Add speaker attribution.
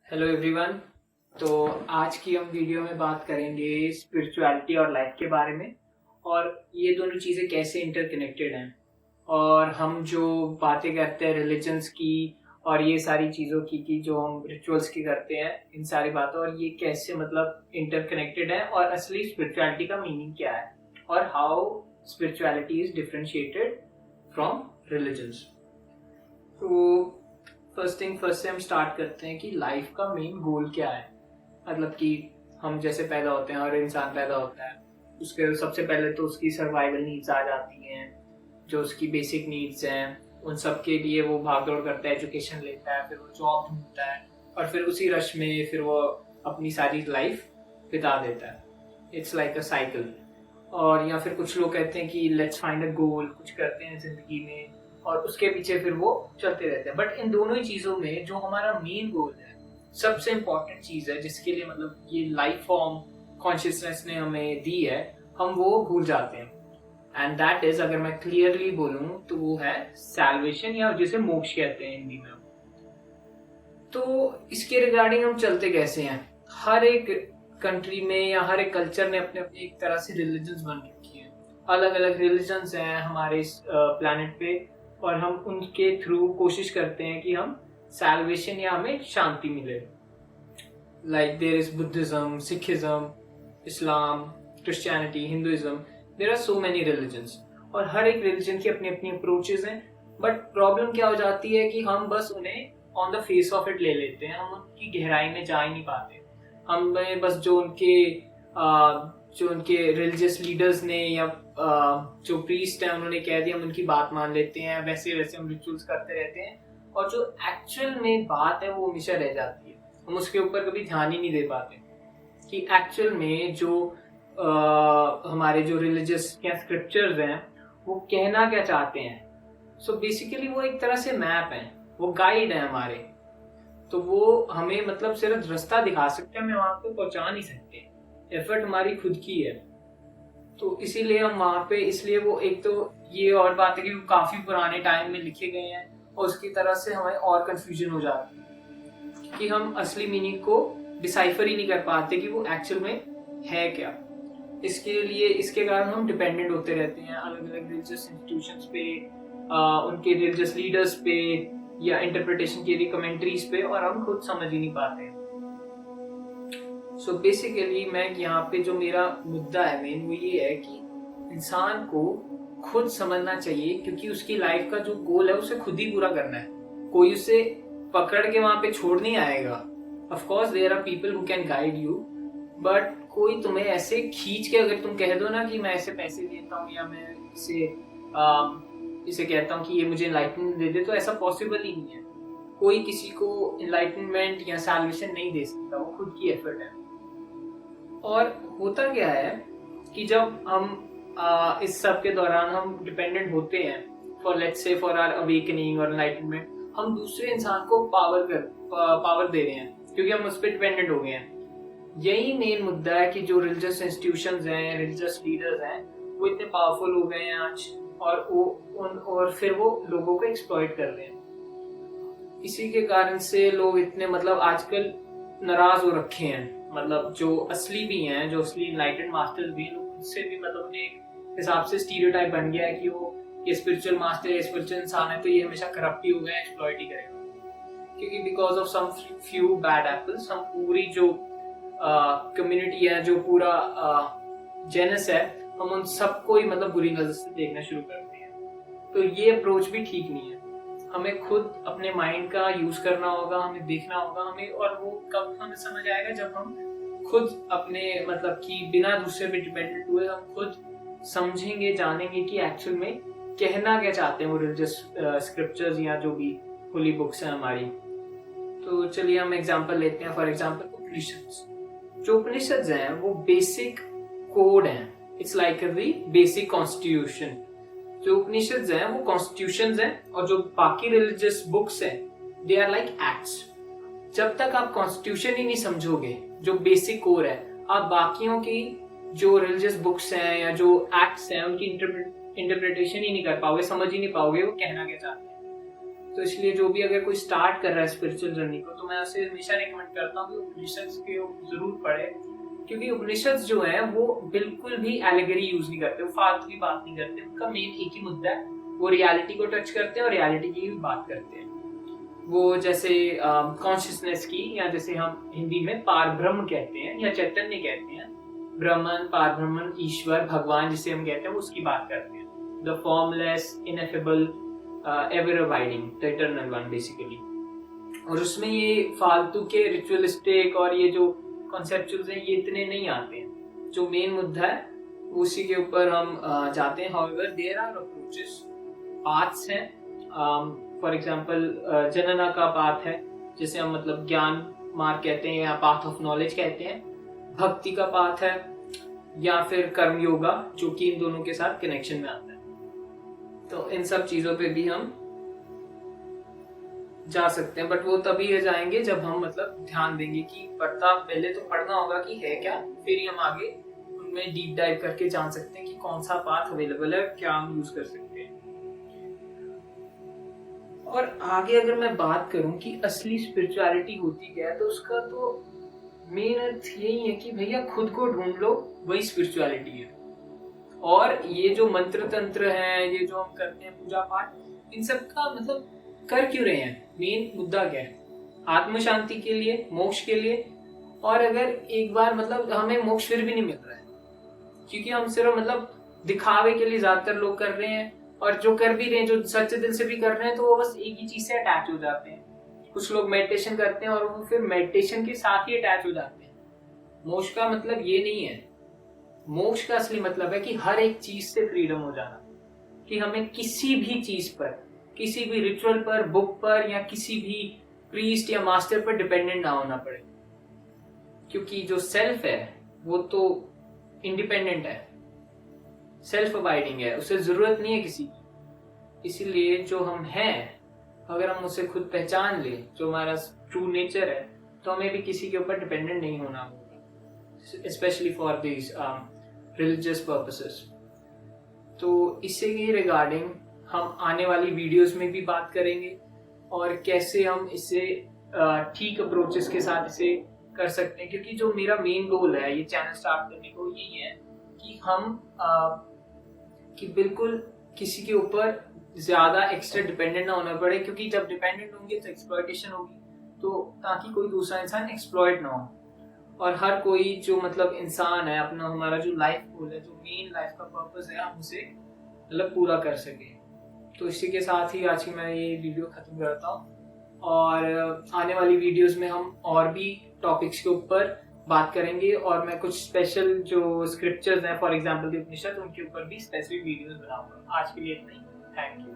Speaker 1: Hello everyone. तो आज की हम वीडियो में बात करेंगे स्पिरिचुअलिटी और लाइफ के बारे में, और ये दोनों चीज़ें कैसे इंटरकनेक्टेड हैं, और हम जो बातें करते हैं रिलीजन्स की और ये सारी चीज़ों की जो हम रिचुअल्स की करते हैं, इन सारी बातों, और ये कैसे मतलब इंटरकनेक्टेड है और असली स्पिरिचुअलिटी का मीनिंग क्या है और how spirituality is differentiated from religions. तो फर्स्ट थिंग फर्स्ट से हम स्टार्ट करते हैं कि लाइफ का मेन गोल क्या है। मतलब कि हम जैसे पैदा होते हैं, हर इंसान पैदा होता है, उसके सबसे पहले तो उसकी सर्वाइवल नीड्स आ जाती हैं, जो उसकी बेसिक नीड्स हैं। उन सब के लिए वो भाग दौड़ करता है, एजुकेशन लेता है, फिर वो जॉब ढूंढता है, और फिर उसी रश में फिर वो अपनी सारी लाइफ बिता देता है। It's like a cycle. और या फिर कुछ लोग कहते हैं कि लेट्स फाइंड अ गोल, कुछ करते हैं जिंदगी में और उसके पीछे फिर वो चलते रहते हैं। बट इन दोनों ही चीजों में जो हमारा मेन गोल है, सबसे इम्पोर्टेंट चीज है जिसके लिए मतलब ये लाइफ फॉर्म कॉन्शियसनेस ने हमें दी है, हम वो भूल जाते हैं। एंड दैट इज, अगर मैं क्लियरली बोलूं तो वो है सैल्वेशन, या जिसे मोक्ष कहते हैं हिंदी में। तो इसके रिगार्डिंग हम चलते कैसे हैं। हर एक कंट्री में या हर एक कल्चर ने अपने अपने एक तरह से रिलीजन्स बन रखी है। अलग अलग रिलीजन्स हैं हमारे इस प्लैनेट पे, और हम उनके थ्रू कोशिश करते हैं कि हम सैल्वेशन या हमें शांति मिले। Like there is Buddhism, Sikhism, Islam, Christianity, Hinduism. There are so many religions, और हर एक रिलीजन की अपनी अपनी अप्रोचेज हैं। बट प्रॉब्लम क्या हो जाती है कि हम बस उन्हें on the face of it ले लेते हैं, हम उनकी गहराई में जा ही नहीं पाते। हमें बस जो उनके रिलीजियस लीडर्स ने या जो प्रीस्ट है उन्होंने कह दिया, हम उनकी बात मान लेते हैं, वैसे वैसे हम रिचुअल्स करते रहते हैं, और जो एक्चुअल में बात है वो हमेशा रह जाती है। हम उसके ऊपर कभी ध्यान ही नहीं दे पाते कि एक्चुअल में जो हमारे जो रिलीजियस या स्क्रिप्चर्स हैं वो कहना क्या चाहते हैं। सो बेसिकली वो एक तरह से मैप है, वो गाइड है हमारे। तो वो हमें मतलब सिर्फ रास्ता दिखा सकते हैं, हमें वहां पे पहुंचा नहीं सकते। एफर्ट हमारी खुद की है। तो इसीलिए हम वहां पे, इसलिए वो एक तो ये और बात है कि वो काफी पुराने टाइम में लिखे गए हैं, और उसकी तरह से हमें और कंफ्यूजन हो जाती है कि हम असली मीनिंग को डिसाइफर ही नहीं कर पाते कि वो एक्चुअल में है क्या। इसके लिए, इसके कारण हम डिपेंडेंट होते रहते हैं अलग अलग रिलीजियस इंस्टीट्यूशंस पे, उनके रिलीजियस लीडर्स पे, या इंटरप्रिटेशन की कमेंट्रीज पे, और हम खुद समझ ही नहीं पाते। सो बेसिकली मैं यहाँ पे जो मेरा मुद्दा है मेन, वो ये है कि इंसान को खुद समझना चाहिए, क्योंकि उसकी लाइफ का जो गोल है उसे खुद ही पूरा करना है। कोई उसे पकड़ के वहां पे छोड़ नहीं आएगा। Of course there are people who can guide you, but कोई तुम्हें ऐसे खींच के, अगर तुम कह दो ना कि मैं ऐसे पैसे देता हूँ, या मैं इसे कहता हूँ कि ये मुझे एनलाइटमेंट दे दे, तो ऐसा पॉसिबल ही नहीं है। कोई किसी को एनलाइटमेंट या सैल्वेशन नहीं दे सकता, वो खुद की एफर्ट है। और होता क्या है कि जब हम इस सब के दौरान हम डिपेंडेंट होते हैं for let's say for our awakening और एनलाइटमेंट, हम दूसरे इंसान को पावर दे रहे हैं क्योंकि हम उस पर डिपेंडेंट हो गए हैं। यही मेन मुद्दा है कि जो रिलीजियस इंस्टीट्यूशंस हैं, रिलीजियस लीडर्स हैं, वो इतने पावरफुल हो गए हैं आज, और फिर वो लोगों को एक्सप्लॉइट कर रहे हैं। इसी के कारण से लोग इतने मतलब आजकल नाराज हो रखे हैं। मतलब जो असली भी हैं, जो असली एनलाइटेंड मास्टर्स भी हैं, उससे भी मतलब उन्हें एक हिसाब से स्टीरियोटाइप बन गया है कि वो ये स्पिरिचुअल मास्टर है, स्पिरिचुअल इंसान है, तो ये हमेशा करप्ट ही होगा, एक्सप्लॉइट ही करेगा। क्योंकि because of some few bad apples, हम पूरी जो कम्युनिटी है, जो पूरा जेनस है, हम उन सबको ही मतलब बुरी नजर से देखना शुरू करते हैं। तो ये अप्रोच भी ठीक नहीं है। हमें खुद अपने माइंड का यूज करना होगा, हमें देखना होगा हमें, और वो कब हमें समझ आएगा जब हम खुद अपने मतलब कि बिना दूसरे पे डिपेंडेंट हुए हम खुद समझेंगे, जानेंगे कि एक्चुअल में कहना क्या चाहते हैं वो रिलीजियस स्क्रिप्चर्स या जो भी होली बुक्स हैं हमारी। तो चलिए हम एग्जांपल लेते हैं। For example Upanishads. जो उपनिषद्स हैं वो बेसिक कोड हैं, it's like a basic constitution. जो उपनिषद्स हैं वो कॉन्स्टिट्यूशंस हैं, और जो बाकी रिलीजियस बुक्स हैं दे आर लाइक एक्ट्स। जब तक आप कॉन्स्टिट्यूशन ही नहीं समझोगे, जो बेसिक कोर है, आप बाकियों की जो रिलीजियस बुक्स हैं या जो एक्ट्स हैं उनकी इंटरप्रिटेशन ही नहीं कर पाओगे, समझ ही नहीं पाओगे वो कहना क्या चाहते हैं। तो इसलिए जो भी अगर कोई स्टार्ट कर रहा है स्पिरिचुअल जर्नी को, तो मैं उसे हमेशा रिकमेंड करता हूँ कि उपनिषद के जरूर पढ़े, क्योंकि उपनिषद जो है वो बिल्कुल भी एलिगरी यूज नहीं करते, वो फालतू की बात नहीं करते। उनका मेन एक ही मुद्दा है, वो रियलिटी को टच करते हैं और रियलिटी की बात करते हैं। वो जैसे कॉन्शियसनेस की, या जैसे हम हिंदी में पार ब्रह्म कहते हैं या चैतन्य कहते हैं, ब्रह्मन, पार ब्रह्मन, ईश्वर, भगवान जिसे हम कहते हैं, वो उसकी बात करते हैं। The formless, ineffable, ever abiding, the eternal one basically. और उसमें ये फालतू के रिचुअलिस्टिक और ये जो कॉन्सेप्चुअल्स हैं ये इतने नहीं आते हैं। जो मेन मुद्दा है उसी के ऊपर हम जाते हैं। However there are approaches, paths हैं। फॉर एग्जांपल जनना का पाथ है, जिसे हम मतलब ज्ञान मार्ग कहते हैं या पाथ ऑफ नॉलेज कहते हैं। भक्ति का पाथ है, या फिर कर्म योगा, जो कि इन दोनों के साथ कनेक्शन में आता है। तो इन सब चीजों पे भी हम जा सकते हैं, बट वो तभी जाएंगे जब हम मतलब ध्यान देंगे कि पढ़ता, पहले तो पढ़ना होगा कि है क्या, फिर ही हम आगे उनमें डीप डाइव करके जान सकते हैं कि कौन सा पाथ अवेलेबल है, क्या हम यूज कर सकते हैं। और आगे अगर मैं बात करूं कि असली स्पिरिचुअलिटी होती क्या है, तो उसका तो मेन अर्थ यही है कि भैया खुद को ढूंढ लो, वही स्पिरिचुअलिटी है। और ये जो मंत्र तंत्र है, ये जो हम करते हैं पूजा पाठ, इन सब का मतलब कर क्यों रहे हैं, मेन मुद्दा क्या है? आत्म शांति के लिए, मोक्ष के लिए। और अगर एक बार मतलब हमें मोक्ष फिर भी नहीं मिल रहा है, क्योंकि हम सिर्फ मतलब दिखावे के लिए ज्यादातर लोग कर रहे हैं, और जो कर भी रहे हैं, जो सच्चे दिल से भी कर रहे हैं, तो वो बस एक ही चीज से अटैच हो जाते हैं। कुछ लोग मेडिटेशन करते हैं और वो फिर मेडिटेशन के साथ ही अटैच हो जाते हैं। मोक्ष का मतलब ये नहीं है। मोक्ष का असली मतलब है कि हर एक चीज से फ्रीडम हो जाना, कि हमें किसी भी चीज पर, किसी भी रिचुअल पर, बुक पर, या किसी भी प्रीस्ट या मास्टर पर डिपेंडेंट ना होना पड़े। क्योंकि जो सेल्फ है वो तो इंडिपेंडेंट है, सेल्फ अबाइडिंग है, उसे जरूरत नहीं है किसी की। इसीलिए जो हम हैं, अगर हम उसे खुद पहचान ले, जो हमारा ट्रू नेचर है, तो हमें भी किसी के ऊपर डिपेंडेंट नहीं होना होगा, specially for these religious purposes. तो इससे ही रिगार्डिंग हम आने वाली वीडियोस में भी बात करेंगे, और कैसे हम इसे ठीक अप्रोचेस के साथ इसे कर सकते हैं। क्योंकि जो मेरा मेन गोल है ये चैनल स्टार्ट करने को, यही है कि हम कि बिल्कुल किसी के ऊपर ज्यादा एक्स्ट्रा डिपेंडेंट ना होना पड़े, क्योंकि जब डिपेंडेंट होंगे तो एक्सप्लॉयटेशन होगी, तो ताकि कोई दूसरा इंसान एक्सप्लॉयट ना हो। और हर कोई जो मतलब इंसान है, अपना हमारा जो लाइफ गोल है, जो मेन लाइफ का पर्पस है, हम उसे मतलब पूरा कर सके। तो इसी के साथ ही आज की मैं ये वीडियो खत्म करता हूँ, और आने वाली वीडियोस में हम और भी टॉपिक्स के ऊपर बात करेंगे, और मैं कुछ स्पेशल जो स्क्रिप्चर्स हैं, फॉर एग्जांपल द उपनिषद, उनके ऊपर भी स्पेसिफिक वीडियोस बनाऊंगा। आज के लिए इतना ही, थैंक यू।